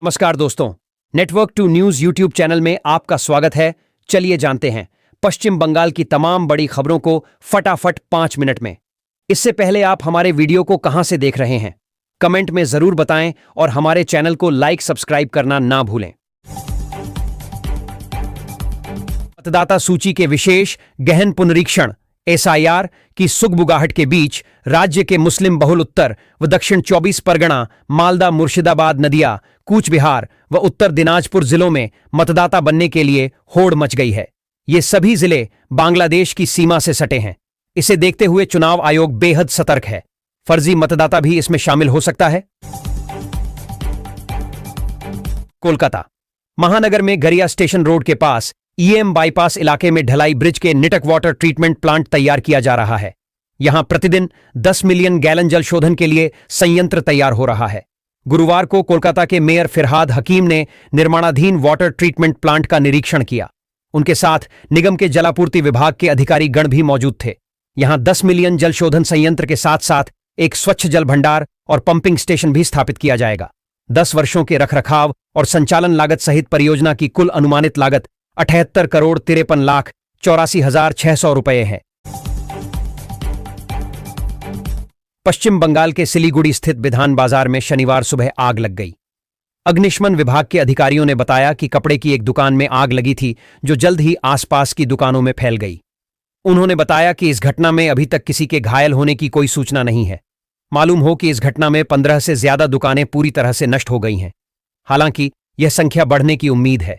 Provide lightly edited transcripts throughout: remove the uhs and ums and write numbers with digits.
नमस्कार दोस्तों, network two news YouTube channel में आपका स्वागत है। चलिए जानते हैं पश्चिम बंगाल की तमाम बड़ी खबरों को फटाफट 5 मिनट में। इससे पहले आप हमारे वीडियो को कहां से देख रहे हैं, कमेंट में जरूर बताएं और हमारे चैनल को लाइक सब्सक्राइब करना ना भूलें। मतदाता सूची के विशेष गहन पुनरीक्षण एसआईआर की सुगबुगाहट के बीच राज्य के मुस्लिम बहुल उत्तर व दक्षिण 24 परगना, मालदा, मुर्शिदाबाद, नदिया, कूच बिहार व उत्तर दिनाजपुर जिलों में मतदाता बनने के लिए होड़ मच गई है। ये सभी जिले बांग्लादेश की सीमा से सटे हैं। इसे देखते हुए चुनाव आयोग बेहद सतर्क है। फर्जी मतदाता भी इसमें शामिल हो सकता है। कोलकाता महानगर में गरिया स्टेशन रोड के पास ईएम बाईपास इलाके में ढलाई ब्रिज के निटक वाटर ट्रीटमेंट प्लांट तैयार किया जा रहा है। यहां प्रतिदिन 10 मिलियन गैलन जल शोधन के लिए संयंत्र तैयार हो रहा है। गुरुवार को कोलकाता के मेयर फिरहाद हकीम ने निर्माणाधीन वाटर ट्रीटमेंट प्लांट का निरीक्षण किया। उनके साथ निगम के जलापूर्ति विभाग के अधिकारी गण भी मौजूद थे। यहां 10 मिलियन जल शोधन संयंत्र के साथ साथ एक स्वच्छ जल भंडार और पंपिंग स्टेशन भी स्थापित किया जाएगा। 10 वर्षों के रखरखाव और संचालन लागत सहित परियोजना की कुल अनुमानित लागत 78 करोड़ 53 लाख 84,600 रुपये है। पश्चिम बंगाल के सिलीगुड़ी स्थित विधान बाजार में शनिवार सुबह आग लग गई। अग्निशमन विभाग के अधिकारियों ने बताया कि कपड़े की एक दुकान में आग लगी थी, जो जल्द ही आसपास की दुकानों में फैल गई। उन्होंने बताया कि इस घटना में अभी तक किसी के घायल होने की कोई सूचना नहीं है। मालूम हो कि इस घटना में 15 से ज्यादा दुकानें पूरी तरह से नष्ट हो गई हैं। हालांकि यह संख्या बढ़ने की उम्मीद है।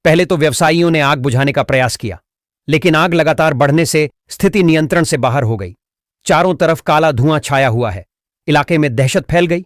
पहले तो व्यवसायियों ने आग बुझाने का प्रयास किया, लेकिन आग लगातार बढ़ने से स्थिति नियंत्रण से बाहर हो गई। चारों तरफ काला धुआं छाया हुआ है। इलाके में दहशत फैल गई।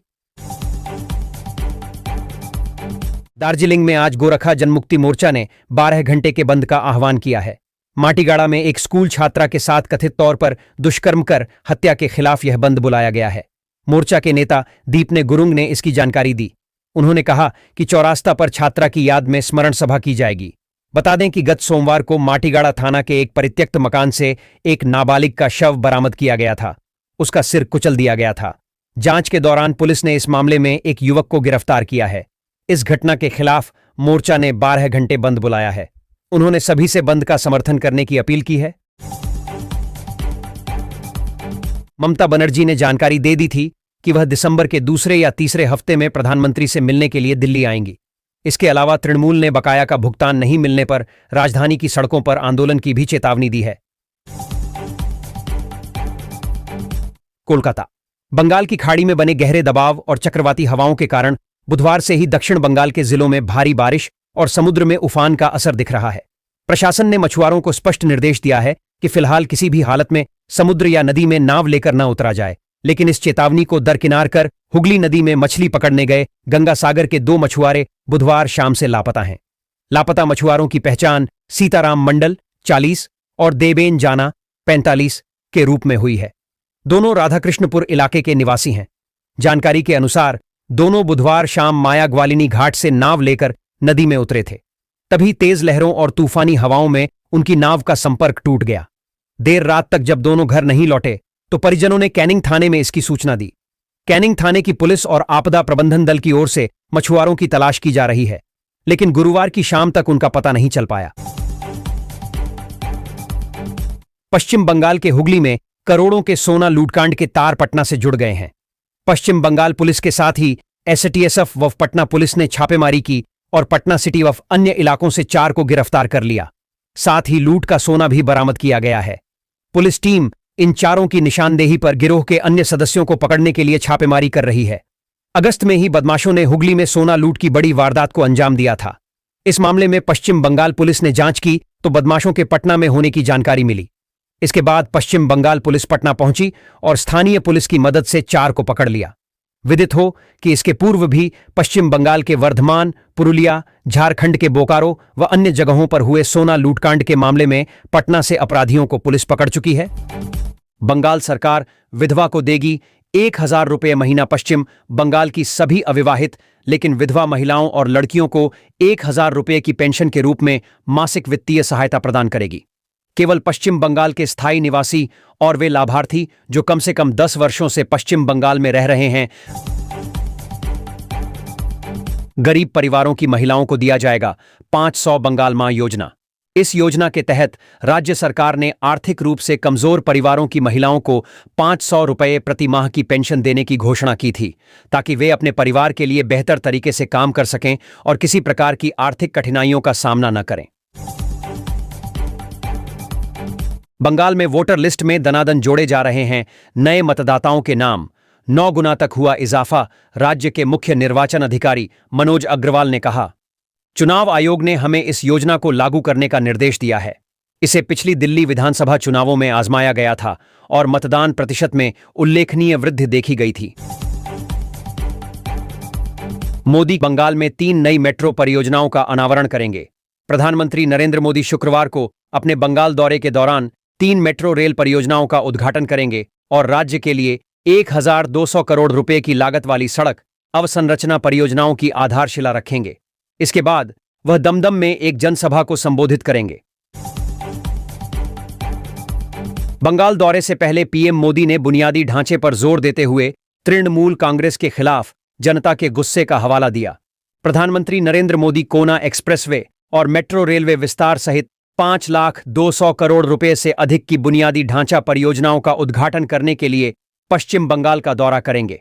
दार्जिलिंग में आज गोरखा जनमुक्ति मोर्चा ने 12 घंटे के बंद का आह्वान किया है। माटीगाड़ा में एक स्कूल छात्रा के साथ कथित तौर पर दुष्कर्म कर हत्या के खिलाफ यह बंद बुलाया गया है। मोर्चा के नेता दीपने गुरुंग ने इसकी जानकारी दी। उन्होंने कहा कि चौरास्ता पर छात्रा की याद में स्मरण सभा की जाएगी। बता दें कि गत सोमवार को माटीगाड़ा थाना के एक परित्यक्त मकान से एक नाबालिग का शव बरामद किया गया था। उसका सिर कुचल दिया गया था। जांच के दौरान पुलिस ने इस मामले में एक युवक को गिरफ्तार किया है। इस घटना के खिलाफ मोर्चा ने 12 घंटे बंद बुलाया है। उन्होंने सभी से बंद का समर्थन करने की अपील की है। ममता बनर्जी ने जानकारी दे दी थी कि वह दिसंबर के दूसरे या तीसरे हफ्ते में प्रधानमंत्री से मिलने के लिए दिल्ली आएंगी। इसके अलावा तृणमूल ने बकाया का भुगतान नहीं मिलने पर राजधानी की सड़कों पर आंदोलन की भी चेतावनी दी है। कोलकाता बंगाल की खाड़ी में बने गहरे दबाव और चक्रवाती हवाओं के कारण बुधवार से ही दक्षिण बंगाल के जिलों में भारी बारिश और समुद्र में उफान का असर दिख रहा है। प्रशासन ने मछुआरों को स्पष्ट निर्देश दिया है कि फिलहाल किसी भी हालत में समुद्र या नदी में नाव लेकर न उतरा जाए, लेकिन इस चेतावनी को दरकिनार कर हुगली नदी में मछली पकड़ने गए गंगा सागर के 2 मछुआरे बुधवार शाम से लापता हैं। लापता मछुआरों की पहचान सीताराम मंडल 40 और देबेन जाना 45 के रूप में हुई है। दोनों राधाकृष्णपुर इलाके के निवासी हैं। जानकारी के अनुसार दोनों बुधवार शाम माया ग्वालिनी घाट से नाव लेकर नदी में उतरे थे। तभी तेज लहरों और तूफानी हवाओं में उनकी नाव का संपर्क टूट गया। देर रात तक जब दोनों घर नहीं लौटे तो परिजनों ने कैनिंग थाने में इसकी सूचना दी। कैनिंग थाने की पुलिस और आपदा प्रबंधन दल की ओर से मछुआरों की तलाश की जा रही है, लेकिन गुरुवार की शाम तक उनका पता नहीं चल पाया। पश्चिम बंगाल के हुगली में करोड़ों के सोना लूटकांड के तार पटना से जुड़ गए हैं। पश्चिम बंगाल पुलिस के साथ ही एसटीएसएफ व पटना पुलिस ने छापेमारी की और पटना सिटी व अन्य इलाकों से 4 को गिरफ्तार कर लिया। साथ ही लूट का सोना भी बरामद किया गया है। पुलिस टीम इन 4 की निशानदेही पर गिरोह के अन्य सदस्यों को पकड़ने के लिए छापेमारी कर रही है। अगस्त में ही बदमाशों ने हुगली में सोना लूट की बड़ी वारदात को अंजाम दिया था। इस मामले में पश्चिम बंगाल पुलिस ने जांच की तो बदमाशों के पटना में होने की जानकारी मिली। इसके बाद पश्चिम बंगाल पुलिस पटना पहुंची और स्थानीय पुलिस की मदद से 4 को पकड़ लिया। विदित हो कि इसके पूर्व भी पश्चिम बंगाल के वर्धमान, पुरुलिया, झारखंड के बोकारो व अन्य जगहों पर हुए सोना लूटकांड के मामले में पटना से अपराधियों को पुलिस पकड़ चुकी है। बंगाल सरकार विधवा को देगी 1,000 रुपये महीना। पश्चिम बंगाल की सभी अविवाहित लेकिन विधवा महिलाओं और लड़कियों को 1,000 रुपये की पेंशन के रूप में मासिक वित्तीय सहायता प्रदान करेगी। केवल पश्चिम बंगाल के स्थायी निवासी और वे लाभार्थी जो कम से कम 10 वर्षों से पश्चिम बंगाल में रह रहे हैं गरीब परिवारों की महिलाओं को दिया जाएगा 500 बंगाल मां योजना। इस योजना के तहत राज्य सरकार ने आर्थिक रूप से कमजोर परिवारों की महिलाओं को 500 रुपये प्रति माह की पेंशन देने की घोषणा की थी, ताकि वे अपने परिवार के लिए बेहतर तरीके से काम कर सकें और किसी प्रकार की आर्थिक कठिनाइयों का सामना न करें। बंगाल में वोटर लिस्ट में दनादन जोड़े जा रहे हैं नए मतदाताओं के नाम। 9 गुना तक हुआ इजाफा, राज्य के मुख्य निर्वाचन अधिकारी मनोज अग्रवाल ने कहा। चुनाव आयोग ने हमें इस योजना को लागू करने का निर्देश दिया है। इसे पिछली दिल्ली विधानसभा चुनावों में आजमाया गया था और मतदान प्रतिशत में उल्लेखनीय वृद्धि देखी गई थी। मोदी बंगाल में 3 नई मेट्रो परियोजनाओं का अनावरण करेंगे। प्रधानमंत्री नरेंद्र मोदी शुक्रवार को अपने बंगाल दौरे के दौरान 3 मेट्रो रेल परियोजनाओं का उद्घाटन करेंगे और राज्य के लिए 1200 करोड़ रुपए की लागत वाली सड़क अवसंरचना परियोजनाओं की आधारशिला रखेंगे। इसके बाद वह दमदम में एक जनसभा को संबोधित करेंगे। बंगाल दौरे से पहले पीएम मोदी ने बुनियादी ढांचे पर जोर देते हुए तृणमूल कांग्रेस के खिलाफ जनता के गुस्से का हवाला दिया। प्रधानमंत्री नरेंद्र मोदी कोना एक्सप्रेसवे और मेट्रो रेलवे विस्तार सहित 5,200,000 करोड़ रुपए से अधिक की बुनियादी ढांचा परियोजनाओं का उद्घाटन करने के लिए पश्चिम बंगाल का दौरा करेंगे।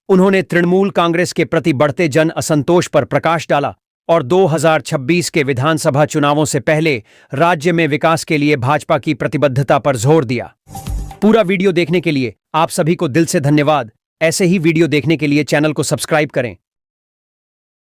उन्होंने तृणमूल कांग्रेस के प्रति बढ़ते जन असंतोष पर प्रकाश डाला और 2026 के विधानसभा चुनावों से पहले राज्य में विकास के लिए भाजपा की प्रतिबद्धता पर जोर दिया। पूरा वीडियो देखने के लिए आप सभी को दिल से धन्यवाद। ऐसे ही वीडियो देखने के लिए चैनल को सब्सक्राइब करें।